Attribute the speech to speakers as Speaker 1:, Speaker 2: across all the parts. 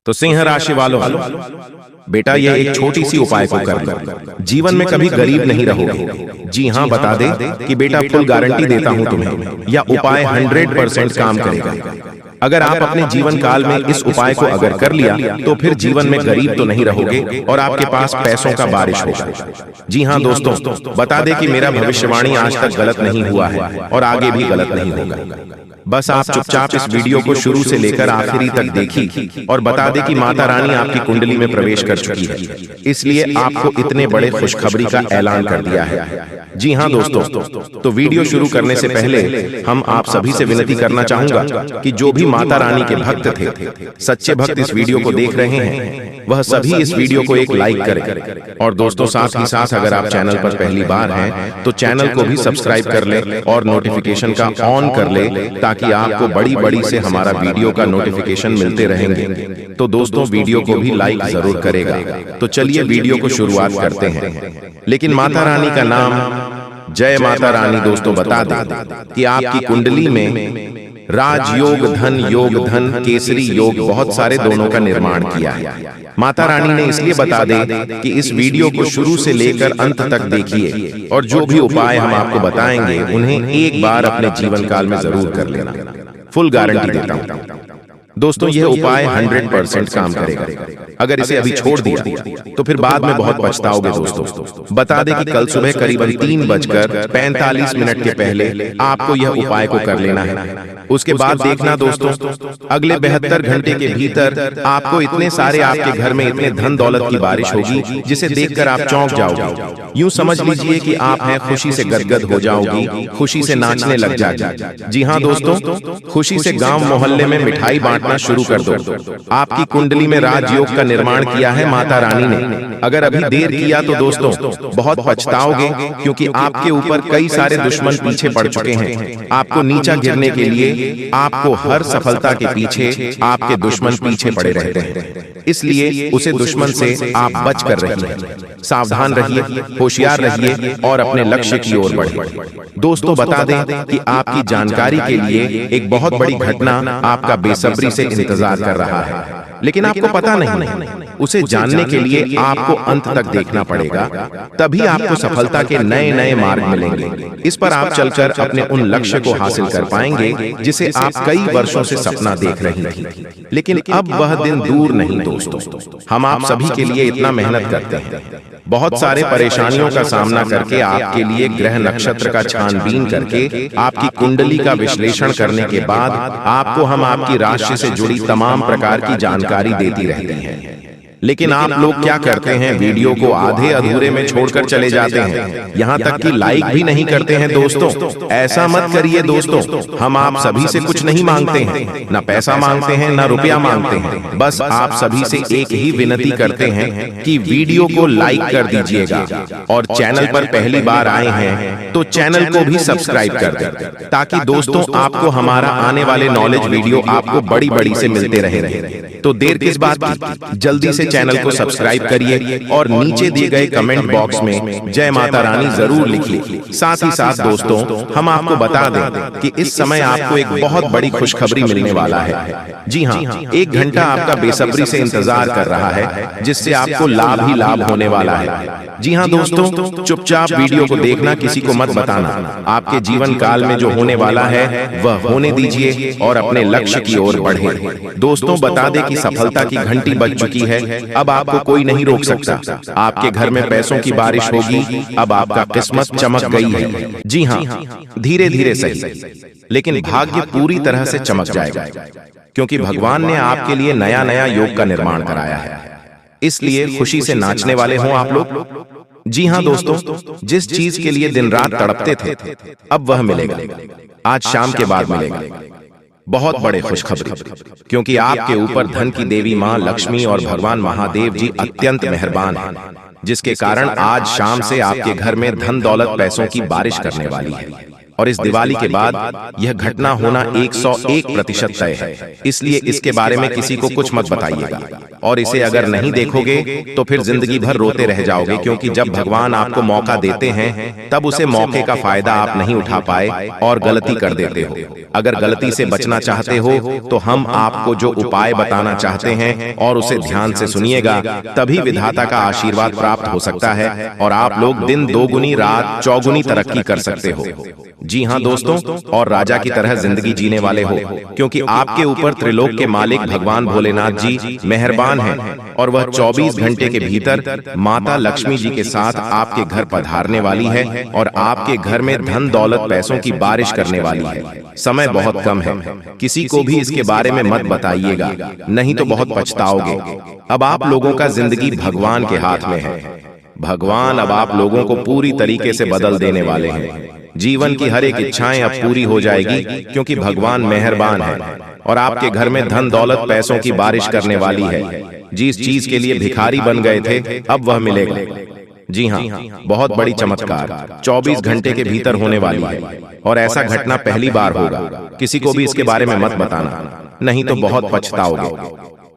Speaker 1: तो सिंह राशि वालों, बेटा ये एक छोटी सी उपाय को कर लो, जीवन में कभी गरीब नहीं रहोगे। जी हाँ, बता दे कि बेटा फुल गारंटी देता हूं तुम्हें, यह उपाय 100% काम करेगा। अगर आप अपने जीवन काल में इस उपाय को अगर कर लिया तो फिर जीवन में गरीब तो नहीं रहोगे और आपके पास पैसों का बारिश होगा। जी हाँ दोस्तों, बता दे कि मेरा भविष्यवाणी आज तक गलत नहीं हुआ है और आगे भी गलत नहीं होगा। बस आप चुपचाप इस वीडियो को शुरू से लेकर आखिरी तक देखी और बता दे कि माता रानी आपकी कुंडली में प्रवेश कर चुकी है, इसलिए आपको इतने बड़े खुशखबरी का ऐलान कर दिया है। जी हाँ दोस्तों, तो वीडियो शुरू करने से पहले हम आप सभी से विनती करना चाहूंगा कि जो भी माता रानी के भक्त थे, सच्चे भक्त इस वीडियो को देख रहे हैं, वह सभी इस वीडियो को एक लाइक करें। और दोस्तों साथ ही साथ अगर आप चैनल पर पहली बार हैं तो चैनल को भी सब्सक्राइब कर ले और नोटिफिकेशन का ऑन कर ले, ताकि आपको बड़ी बड़ी से हमारा वीडियो का नोटिफिकेशन मिलते रहेंगे। तो दोस्तों वीडियो को भी लाइक जरूर करेगा। तो चलिए वीडियो को शुरुआत करते हैं। लेकिन माता रानी का नाम जय माता रानी दोस्तों बता दें कि आपकी कुंडली में राजयोग, धन योग, धन केसरी योग, बहुत सारे दोनों का निर्माण किया है। माता रानी ने इसलिए बता दे कि इस वीडियो को शुरू से लेकर अंत तक देखिए और जो भी उपाय हम आपको बताएंगे उन्हें एक बार अपने जीवन काल में जरूर कर लेना। फुल गारंटी देता हूं दोस्तों, यह उपाय 100% काम करेगा। अगर इसे अभी छोड़ दिया तो फिर बाद में बहुत पछताओगे दोस्तों। बता दें कि कल सुबह करीबन 3:45 के पहले आपको यह उपाय को कर लेना है। उसके बाद देखना दोस्तों, अगले 72 घंटे के भीतर आपको इतने सारे आपके घर में इतने धन दौलत की बारिश होगी जिसे देखकर आप चौंक जाओगे। यूं समझ लीजिए कि आप हैं खुशी से गदगद हो जाओगी, खुशी से नाचने लग जाओगी। जी हाँ दोस्तों, खुशी से गांव मोहल्ले में मिठाई बांटना शुरू कर दो। आपकी कुंडली में राजयोग का निर्माण किया है माता रानी ने। अगर अभी देर किया तो दोस्तों बहुत पछताओगे, क्योंकि आपके ऊपर कई सारे दुश्मन पीछे पड़ चुके हैं। आपको नीचा गिरने के लिए, आपको हर सफलता के पीछे आपके दुश्मन पीछे पड़े रहते हैं। इसलिए उसे दुश्मन से आप बच कर रहिए, सावधान रहिए, होशियार रहिए और अपने लक्ष्य की ओर बढ़िए। दोस्तों बता दें कि आपकी जानकारी के लिए एक बहुत बड़ी घटना आपका बेसब्री से इंतजार कर रहा है, लेकिन आपको पता नहीं। उसे जानने के लिए आपको अंत तक देखना पड़ेगा, तभी आपको सफलता के नए नए मार्ग मिलेंगे। इस पर आप चलकर अपने उन लक्ष्य को हासिल कर पाएंगे जिसे आप कई वर्षों से सपना देख रही थी। लेकिन अब वह दिन दूर नहीं दोस्तों। हम आप सभी के लिए इतना मेहनत करते हैं, बहुत सारे परेशानियों का सामना करके आपके लिए ग्रह नक्षत्र का छानबीन करके आपकी कुंडली का विश्लेषण करने के बाद आपको हम आपकी राशि से जुड़ी तमाम प्रकार की जानकारी देती रहती हैं। लेकिन आप लोग क्या करते हैं, वीडियो को आधे अधूरे में छोड़कर चले जाते हैं, यहाँ तक कि लाइक भी नहीं करते हैं। दोस्तों ऐसा मत करिए दोस्तों, हम आप सभी से कुछ नहीं मांगते हैं, ना पैसा मांगते हैं, ना रुपया मांगते हैं। बस आप सभी से एक ही विनती करते हैं कि वीडियो को लाइक कर दीजिएगा और चैनल पर पहली बार आए हैं तो चैनल को भी सब्सक्राइब कर दें, ताकि दोस्तों आपको हमारा आने वाले नॉलेज वीडियो आपको बड़ी बड़ी से मिलते रहे। तो देर किस बात की, जल्दी से चैनल को सब्सक्राइब करिए और नीचे दिए गए कमेंट बॉक्स में जय माता रानी जरूर लिखिए। साथ ही साथ दोस्तों हम आपको बता दें कि इस समय आपको एक बहुत बड़ी खुशखबरी मिलने वाला है। जी हाँ, 1 घंटा आपका बेसब्री से इंतजार कर रहा है, जिससे आपको लाभ ही लाभ होने वाला है। जी हाँ दोस्तों, चुपचाप वीडियो को देखना, किसी को मत बताना। आपके जीवन काल में जो होने वाला है वह होने दीजिए और अपने लक्ष्य की ओर बढ़े। दोस्तों बता दें कि सफलता की घंटी बज चुकी है, अब आपको कोई नहीं रोक सकता। आपके घर में पैसों की बारिश होगी, अब आपका किस्मत चमक गई है। जी हाँ, धीरे धीरे सही, लेकिन भाग्य पूरी तरह से चमक जाएगा, क्योंकि भगवान ने आपके लिए नया नया योग का निर्माण कराया है। इसलिए खुशी से नाचने वाले हों आप लोग। जी हाँ दोस्तों, जिस चीज के लिए दिन रात तड़पते थे अब वह मिलेगा, आज शाम के बाद मिलेगा। बहुत बड़े खुशखबरी, क्योंकि आपके ऊपर धन की देवी मां लक्ष्मी और भगवान महादेव जी अत्यंत मेहरबान हैं, जिसके कारण आज शाम से आपके घर में धन दौलत पैसों की बारिश करने वाली है। और इस दिवाली के बाद यह घटना होना 101% तय है। इसलिए इसके बारे में किसी को कुछ मत बताइएगा, और इसे अगर नहीं देखोगे तो फिर जिंदगी भर रोते रह जाओगे, क्योंकि जब भगवान आपको मौका देते हैं तब उसे मौके का फायदा आप नहीं उठा पाए और गलती कर देते हो। अगर गलती से बचना चाहते हो तो हम आपको जो उपाय बताना चाहते हैं और उसे ध्यान से सुनिएगा, तभी विधाता का आशीर्वाद प्राप्त हो सकता है और आप लोग दिन दोगुनी रात चौगुनी तरक्की कर सकते हो। जी हाँ दोस्तों, और राजा की तरह जिंदगी जीने वाले हो, क्योंकि आपके ऊपर त्रिलोक के मालिक भगवान भोलेनाथ जी मेहरबान हैं और वह 24 घंटे के भीतर माता लक्ष्मी जी के साथ आपके घर पधारने वाली है और आपके घर में धन दौलत पैसों की बारिश करने वाली है। समय बहुत कम है, किसी को भी इसके बारे में मत बताइएगा, नहीं तो बहुत पछताओगे। अब आप लोगों का जिंदगी भगवान के हाथ में है। भगवान अब आप लोगों को पूरी तरीके से बदल देने वाले हैं। जीवन की हर एक इच्छाएं अब पूरी हो जाएगी, क्योंकि भगवान मेहरबान है और आपके घर में धन दौलत पैसों की बारिश करने वाली है। जिस चीज के लिए भिखारी बन गए थे अब वह मिलेगा। जी हाँ, बहुत बड़ी चमत्कार 24 घंटे के भीतर होने वाली है और ऐसा घटना पहली बार होगा। किसी को भी इसके बारे में मत बताना, नहीं तो बहुत पछताओगे।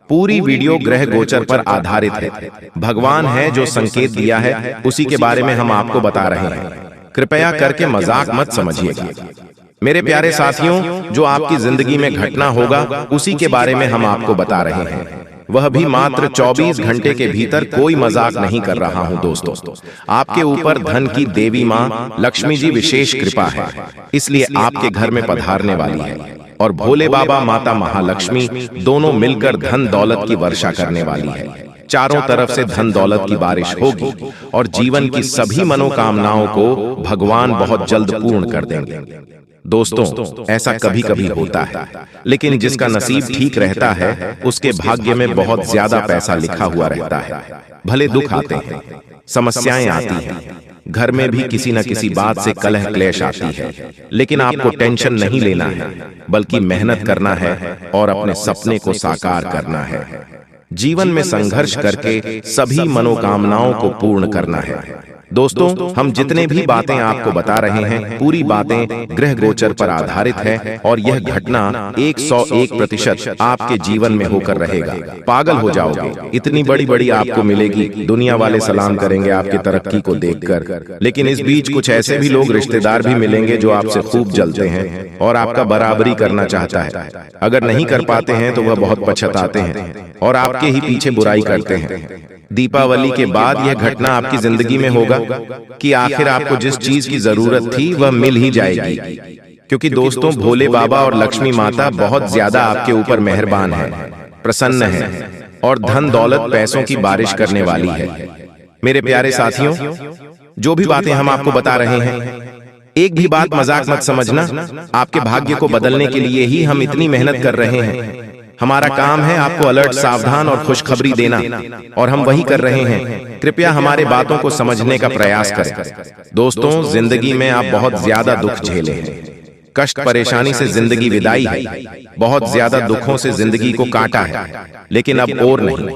Speaker 1: पूरी वीडियो ग्रह गोचर पर आधारित है। भगवान है जो संकेत दिया है, उसी के बारे में हम आपको बता रहे हैं। कृपया करके मजाक मत समझिएगा। मेरे प्यारे साथियों, जो आपकी जिंदगी में घटना होगा उसी के बारे में हम आपको बता रहे हैं, वह भी मात्र 24 घंटे के भीतर। कोई मजाक नहीं कर रहा हूं दोस्तों। आपके ऊपर धन की देवी मां लक्ष्मी जी विशेष कृपा है, इसलिए आपके घर में पधारने वाली है और भोले बाबा माता महालक्ष्मी दोनों मिलकर धन दौलत की वर्षा करने वाली है। चारों तरफ से धन दौलत की बारिश होगी और जीवन की सभी मनोकामनाओं को भगवान बहुत जल्द पूर्ण कर देंगे। दोस्तों, ऐसा कभी कभी होता है, लेकिन जिसका नसीब ठीक रहता है उसके भाग्य में बहुत ज्यादा पैसा लिखा हुआ रहता है। भले दुख आते हैं, समस्याएं आती हैं, घर में भी किसी न किसी बात से कलह क्लेश आती है, लेकिन आपको टेंशन नहीं लेना है, बल्कि मेहनत करना है और अपने सपने को साकार करना है। जीवन में संघर्ष करके सभी मनोकामनाओं को पूर्ण करना है। दोस्तों, हम जितने भी बातें आपको बता रहे हैं, पूरी बातें ग्रह गोचर पर आधारित है और यह घटना 101% आपके जीवन में होकर रहेगा। पागल हो जाओगे, इतनी बड़ी बड़ी आपको मिलेगी, दुनिया वाले सलाम करेंगे आपकी तरक्की को देखकर। लेकिन इस बीच कुछ ऐसे भी लोग रिश्तेदार भी मिलेंगे जो आपसे खूब जलते हैं और आपका बराबरी करना चाहता है। अगर नहीं कर पाते हैं तो वह बहुत पछताते हैं और आपके ही पीछे बुराई करते हैं। दीपावली के बाद यह घटना आपकी जिंदगी में होगा कि आखिर आपको जिस चीज की जरूरत थी वह मिल ही जाएगी, क्योंकि दोस्तों भोले बाबा और लक्ष्मी माता बहुत ज्यादा आपके ऊपर मेहरबान है, प्रसन्न है और धन दौलत पैसों की बारिश करने वाली है। मेरे प्यारे साथियों, जो भी बातें हम आपको बता रहे हैं, एक भी बात मजाक मत समझना। आपके भाग्य को बदलने के लिए ही हम इतनी मेहनत कर रहे हैं। हमारा काम है आपको अलर्ट, सावधान और खुशखबरी देना, और हम वही कर रहे हैं। कृपया हमारे बातों को समझने का प्रयास करें। दोस्तों, जिंदगी में आप बहुत ज्यादा दुख झेले हैं, कष्ट परेशानी से जिंदगी विदाई है, बहुत ज्यादा दुखों से जिंदगी को काटा है, लेकिन अब और नहीं,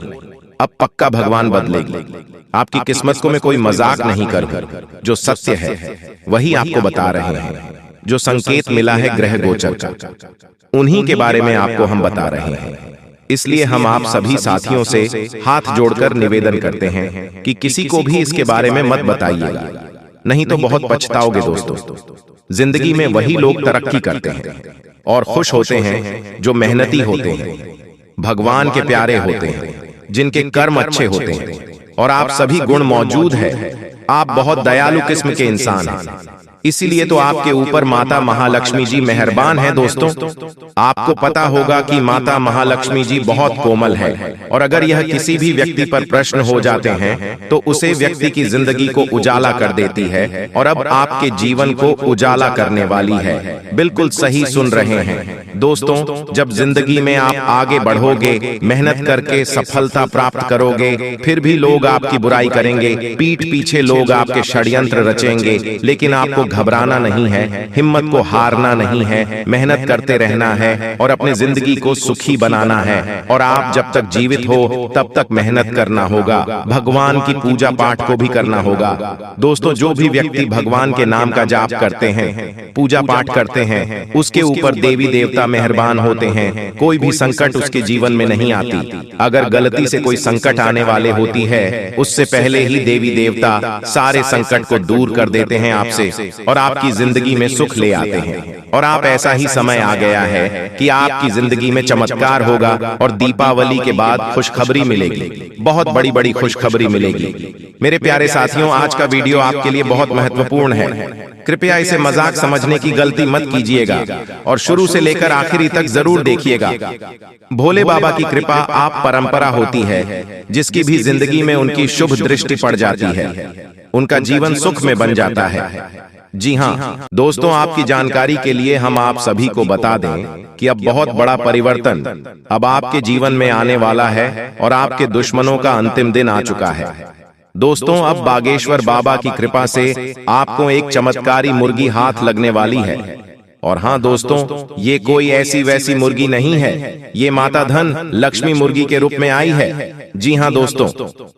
Speaker 1: अब पक्का भगवान बदलेगी। आपकी किस्मत को मैं कोई मजाक नहीं करूं, जो सत्य है वही आपको बता रहे हैं। जो संकेत मिला है ग्रह गोचर का, उन्हीं के बारे में आपको हम बता रहे हैं। इसलिए हम आप सभी साथियों से हाथ जोड़कर निवेदन करते हैं कि किसी को भी इसके बारे में मत बताइएगा, नहीं तो बहुत पछताओगे। दोस्तों, जिंदगी में वही लोग तरक्की करते हैं और खुश होते हैं जो मेहनती होते हैं, भगवान के प्यारे होते हैं, जिनके कर्म अच्छे होते हैं, और आप सभी गुण मौजूद है। आप बहुत दयालु किस्म के इंसान हैं, इसीलिए तो आपके ऊपर माता महालक्ष्मी जी मेहरबान है। दोस्तों, आपको पता होगा कि माता महालक्ष्मी जी बहुत कोमल है, और अगर यह किसी भी व्यक्ति पर प्रश्न हो जाते हैं तो उसे व्यक्ति की जिंदगी को उजाला कर देती है, और अब आपके जीवन को उजाला करने वाली है। बिल्कुल सही सुन रहे हैं दोस्तों। जब जिंदगी में आप आगे बढ़ोगे, मेहनत करके सफलता प्राप्त करोगे, फिर भी लोग आपकी बुराई करेंगे, पीठ पीछे लोग आपके षड्यंत्र रचेंगे, लेकिन आपको घबराना नहीं है, हिम्मत को हारना नहीं है, मेहनत करते रहना है और अपने जिंदगी को सुखी बनाना है। और आप जब तक जीवित हो तब तक मेहनत करना होगा, भगवान की पूजा पाठ को भी करना होगा। दोस्तों, जो भी व्यक्ति भगवान के नाम का जाप करते हैं, पूजा पाठ करते हैं, उसके ऊपर देवी देवता मेहरबान होते हैं, कोई भी संकट उसके जीवन में नहीं आती। अगर गलती से कोई संकट आने वाले होती है, उससे पहले ही देवी देवता सारे संकट को दूर कर देते हैं आपसे और आपकी जिंदगी में सुख ले आते हैं। और आप ऐसा ही समय आ गया है कि आपकी जिंदगी में चमत्कार होगा और दीपावली के बाद खुशखबरी मिलेगी, बहुत बड़ी बड़ी खुशखबरी मिलेगी। मेरे प्यारे साथियों, आज का वीडियो आपके लिए बहुत महत्वपूर्ण है। कृपया इसे मजाक समझने की गलती मत कीजिएगा और शुरू से लेकर आखिरी तक जरूर देखिएगा। भोले बाबा की कृपा आप परंपरा होती है, जिसकी भी जिंदगी में उनकी शुभ दृष्टि पड़ जाती है, उनका जीवन सुख में बन जाता है। जी हाँ दोस्तों, आपकी जानकारी के लिए हम आप सभी को बता दें कि अब बहुत बड़ा परिवर्तन अब आपके जीवन में आने वाला है और आपके दुश्मनों का अंतिम दिन आ चुका है। दोस्तों, अब बागेश्वर बाबा की कृपा से आपको एक चमत्कारी मुर्गी हाथ लगने वाली है। और हाँ दोस्तों, ये कोई ऐसी वैसी मुर्गी नहीं है, ये माता धन लक्ष्मी मुर्गी के रूप में आई है। जी हाँ दोस्तों,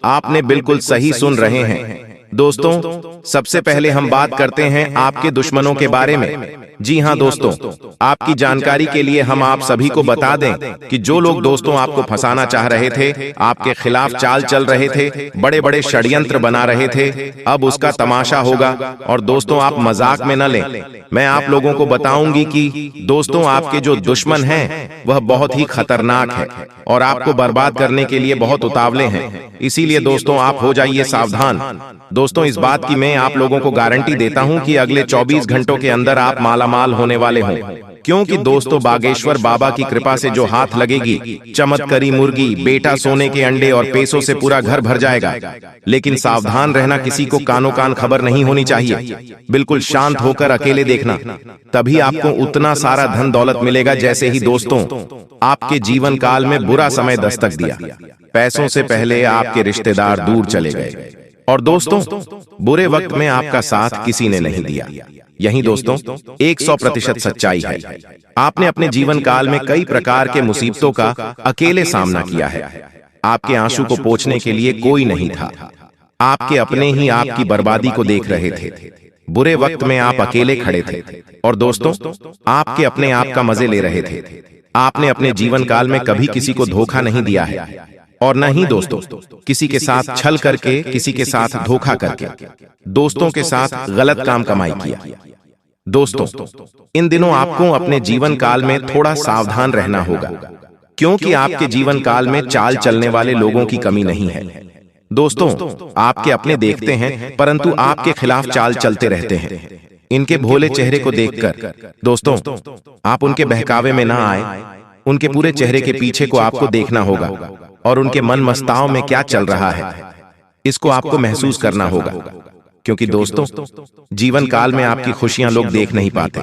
Speaker 1: आपने बिल्कुल सही सुन रहे हैं। दोस्तों, सबसे पहले हम बात करते हैं आपके दुश्मनों के बारे में। जी हाँ दोस्तों, आपकी जानकारी के लिए हम आप सभी को बता दें कि जो लोग दोस्तों आपको फंसाना चाह रहे थे, आपके खिलाफ चाल चल रहे थे, बड़े बड़े षड्यंत्र बना रहे थे, अब उसका तमाशा होगा। और दोस्तों, आप मजाक में न लें, मैं आप लोगों को बताऊंगी कि दोस्तों आपके जो दुश्मन हैं वह बहुत ही खतरनाक है और आपको बर्बाद करने के लिए बहुत उतावले हैं। इसीलिए दोस्तों आप हो जाइए सावधान। दोस्तों, इस बात की मैं आप लोगों को गारंटी देता हूं कि अगले 24 घंटों के अंदर आप मालामाल होने वाले हों, क्योंकि दोस्तों बागेश्वर बाबा की कृपा से जो हाथ लगेगी, चमत्कारी मुर्गी, बेटा सोने के अंडे और पैसों से पूरा घर भर जाएगा। लेकिन सावधान रहना, किसी को कानो कान खबर नहीं होनी चाहिए, बिल्कुल शांत होकर अकेले देखना, तभी आपको उतना सारा धन दौलत मिलेगा जैसे ही दोस्तों आपके जीवन काल में बुरा समय दस्तक दिया, पैसों से पहले आपके रिश्तेदार दूर चले गए और दोस्तों बुरे वक्त में आपका साथ किसी ने नहीं दिया। यही दोस्तों 100% सच्चाई है। आपने अपने जीवन काल में कई प्रकार के मुसीबतों का अकेले सामना किया है। आपके आंसू को पोंछने के लिए कोई नहीं था, आपके अपने ही आपकी बर्बादी को देख रहे थे। बुरे वक्त में आप अकेले खड़े थे और दोस्तों आपके अपने आप का मजे ले रहे थे। आपने अपने जीवन काल में कभी किसी को धोखा नहीं दिया है और न ही दोस्तों किसी के साथ छल करके, किसी के साथ धोखा करके दोस्तों के साथ गलत काम कमाई किया। दोस्तों, इन दिनों आपको अपने जीवन काल में थोड़ा सावधान रहना होगा, क्योंकि आपके जीवन काल में चाल चलने वाले लोगों की कमी नहीं है। दोस्तों, आपके अपने देखते हैं परंतु आपके खिलाफ चाल चलते रहते हैं। इनके भोले चेहरे को देखकर दोस्तों आप उनके बहकावे में ना आए, उनके पूरे चेहरे के पीछे को आपको देखना होगा और उनके मन मस्ताव में क्या चल रहा है इसको आपको महसूस करना होगा। क्योंकि दोस्तों जीवन काल में आपकी खुशियां लोग देख नहीं पाते,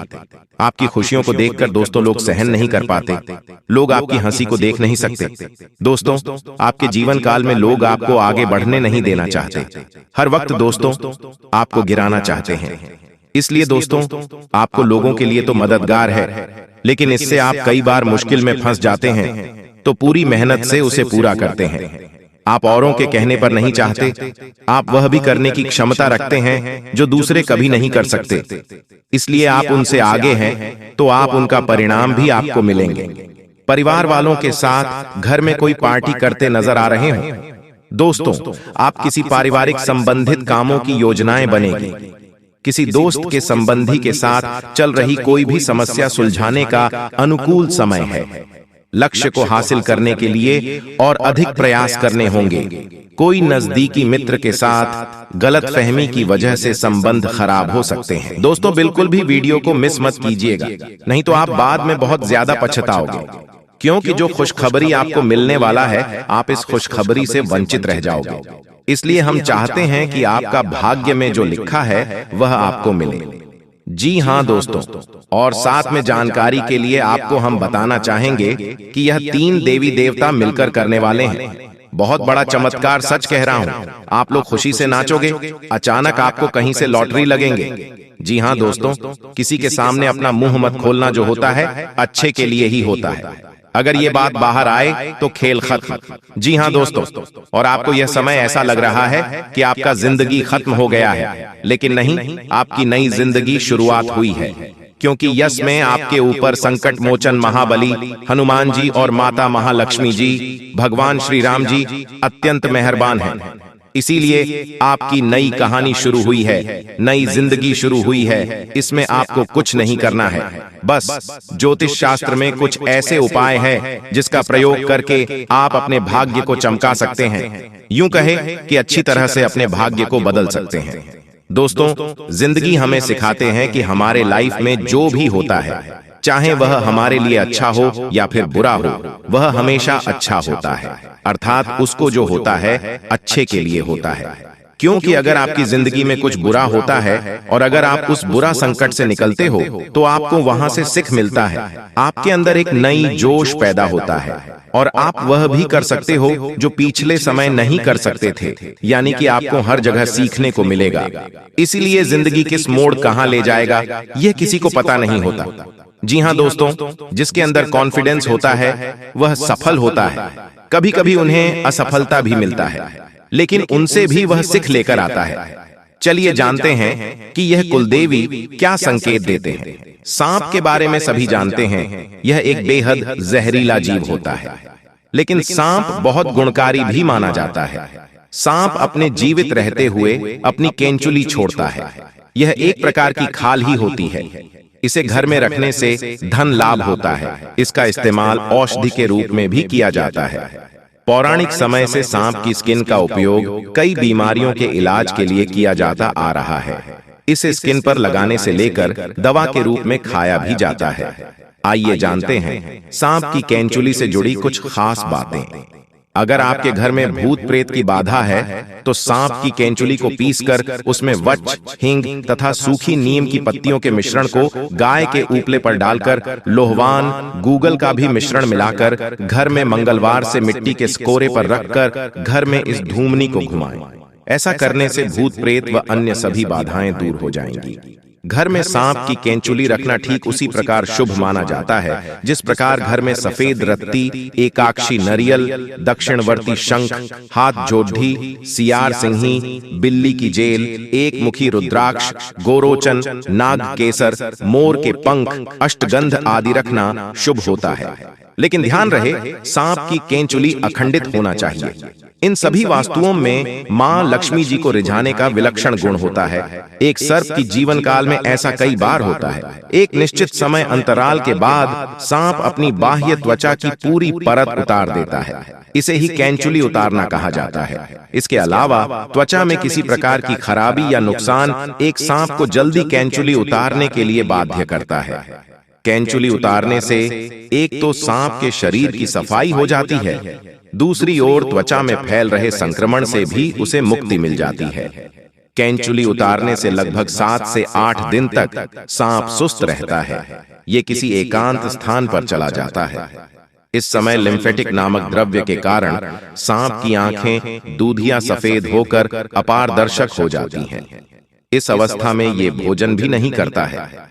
Speaker 1: आपकी खुशियों को देखकर दोस्तों लोग सहन नहीं कर पाते, लोग आपकी हंसी को देख नहीं सकते। दोस्तों आपके जीवन काल में लोग आपको आगे बढ़ने नहीं देना चाहते, हर वक्त दोस्तों आपको गिराना चाहते हैं। इसलिए दोस्तों आपको लोगों के लिए तो मददगार है, लेकिन इससे आप कई बार मुश्किल में फंस जाते हैं, तो पूरी मेहनत से उसे पूरा करते हैं। आप औरों के कहने पर नहीं चाहते, आप वह भी करने की क्षमता रखते हैं जो दूसरे कभी नहीं कर सकते। इसलिए आप उनसे आगे हैं, तो आप उनका परिणाम भी आपको मिलेंगे। परिवार वालों के साथ घर में कोई पार्टी करते नजर आ रहे हो दोस्तों, आप किसी पारिवारिक संबंधित कामों की योजनाएं बनेगी। किसी दोस्त के संबंधी के साथ चल रही कोई भी समस्या सुलझाने का अनुकूल समय है। लक्ष्य को हासिल करने के लिए और अधिक प्रयास करने होंगे। कोई नजदीकी मित्र के साथ गलतफहमी की वजह से संबंध खराब हो सकते हैं। दोस्तों बिल्कुल भी वीडियो को मिस मत कीजिएगा, नहीं तो आप बाद में बहुत ज्यादा पछताओगे, क्योंकि जो खुशखबरी आपको मिलने वाला है आप इस खुशखबरी से वंचित रह जाओगे। इसलिए हम चाहते हैं कि आपका भाग्य में जो लिखा है वह आपको मिले। जी हाँ दोस्तों, और साथ में जानकारी के लिए आपको हम बताना चाहेंगे कि यह 3 देवी देवता मिलकर करने वाले हैं। बहुत बड़ा चमत्कार सच कह रहा हूँ, आप लोग खुशी से नाचोगे। अचानक आपको कहीं से लॉटरी लगेंगे। जी हाँ दोस्तों, किसी के सामने अपना मुंह मत खोलना जो होता है अच्छे के लिए ही होता है। अगर ये बात बाहर आए तो खेल खत्म। जी हाँ दोस्तों, और आपको यह समय ऐसा लग रहा है कि आपका जिंदगी खत्म हो गया है, लेकिन नहीं, आपकी नई जिंदगी शुरुआत हुई है। क्योंकि यश में आपके ऊपर संकट मोचन महाबली हनुमान जी और माता महालक्ष्मी जी, भगवान श्री राम जी अत्यंत मेहरबान हैं। इसीलिए आपकी नई कहानी शुरू हुई है, नई जिंदगी शुरू हुई है। इसमें आपको कुछ नहीं करना है, बस ज्योतिष शास्त्र में कुछ ऐसे उपाय हैं जिसका प्रयोग करके आप अपने भाग्य को चमका सकते हैं। यूं कहे कि अच्छी तरह से अपने भाग्य को बदल सकते हैं। दोस्तों, जिंदगी हमें सिखाते हैं कि हमारे लाइफ में जो भी होता है, चाहे वह हमारे लिए अच्छा हो या फिर बुरा हो, वह हमेशा अच्छा होता है। अर्थात उसको जो होता है अच्छे के लिए होता है। क्योंकि अगर आपकी जिंदगी में कुछ बुरा होता है और अगर आप उस बुरा संकट से निकलते हो तो आपको वहां से सीख मिलता है। आपके अंदर एक नई जोश पैदा होता है और आप वह भी कर सकते हो जो पिछले समय नहीं कर सकते थे। यानी कि आपको हर जगह सीखने को मिलेगा। इसीलिए जिंदगी किस मोड़ कहां ले जाएगा यह किसी को पता नहीं होता। जी हाँ दोस्तों, जिसके अंदर कॉन्फिडेंस होता है वह सफल होता है। कभी कभी उन्हें असफलता भी मिलता है, लेकिन उनसे भी वह सीख लेकर आता है। चलिए जानते हैं कि यह कुलदेवी क्या संकेत देते हैं। सांप के बारे में सभी जानते हैं, यह एक बेहद जहरीला जीव होता है, लेकिन सांप बहुत गुणकारी भी माना जाता है। सांप अपने जीवित रहते हुए अपनी केंचुली छोड़ता है। यह एक प्रकार की खाल ही होती है। इसे घर में रखने से धन लाभ होता है। इसका इस्तेमाल औषधि के रूप में भी किया जाता है। पौराणिक समय से सांप की स्किन का उपयोग कई बीमारियों के इलाज के लिए किया जाता आ रहा है। इसे स्किन पर लगाने से लेकर दवा के रूप में खाया भी जाता है। आइए जानते हैं सांप की केंचुली से जुड़ी कुछ खास बातें। अगर आपके घर में भूत प्रेत की बाधा है तो सांप की केंचुली को पीसकर उसमें वच, हिंग तथा सूखी नीम की पत्तियों के मिश्रण को गाय के उपले पर डालकर लोहवान गूगल का भी मिश्रण मिलाकर घर में मंगलवार से मिट्टी के स्कोरे पर रखकर घर में इस धूमनी को घुमाएं। ऐसा करने से भूत प्रेत व अन्य सभी बाधाएं दूर हो जाएंगी। घर में सांप की केंचुली रखना ठीक उसी प्रकार शुभ माना जाता है जिस प्रकार घर में सफेद रत्ती, एकाक्षी नरियल, दक्षिणवर्ती शंख, हाथ जोढ़ी, सियार सिंही, बिल्ली की जेल, एक मुखी रुद्राक्ष, गोरोचन, नाग केसर, मोर के पंख, अष्टगंध आदि रखना शुभ होता है। लेकिन ध्यान रहे, सांप की केंचुली अखंडित होना चाहिए। इन सभी वास्तुओं में मां लक्ष्मी जी को रिझाने का विलक्षण गुण होता है। एक सर्प की जीवन काल में ऐसा कई बार होता है। एक निश्चित समय अंतराल के बाद सांप अपनी बाह्य त्वचा की पूरी परत उतार देता है। इसे ही केंचुली उतारना कहा जाता है। इसके अलावा त्वचा में किसी प्रकार की खराबी या नुकसान एक सांप को जल्दी केंचुली उतारने के लिए बाध्य करता है। केंचुली उतारने से एक तो सांप के शरीर की सफाई हो जाती है, दूसरी ओर त्वचा में फैल रहे संक्रमण से भी उसे मुक्ति मिल जाती है। केंचुली उतारने से लगभग 7 से 8 दिन तक सांप सुस्त रहता है। ये किसी एकांत स्थान पर चला जाता है। इस समय लिम्फेटिक नामक द्रव्य के कारण सांप की आंखें दूधिया सफेद होकर अपारदर्शक हो जाती हैं। इस अवस्था में ये भोजन भी नहीं करता है।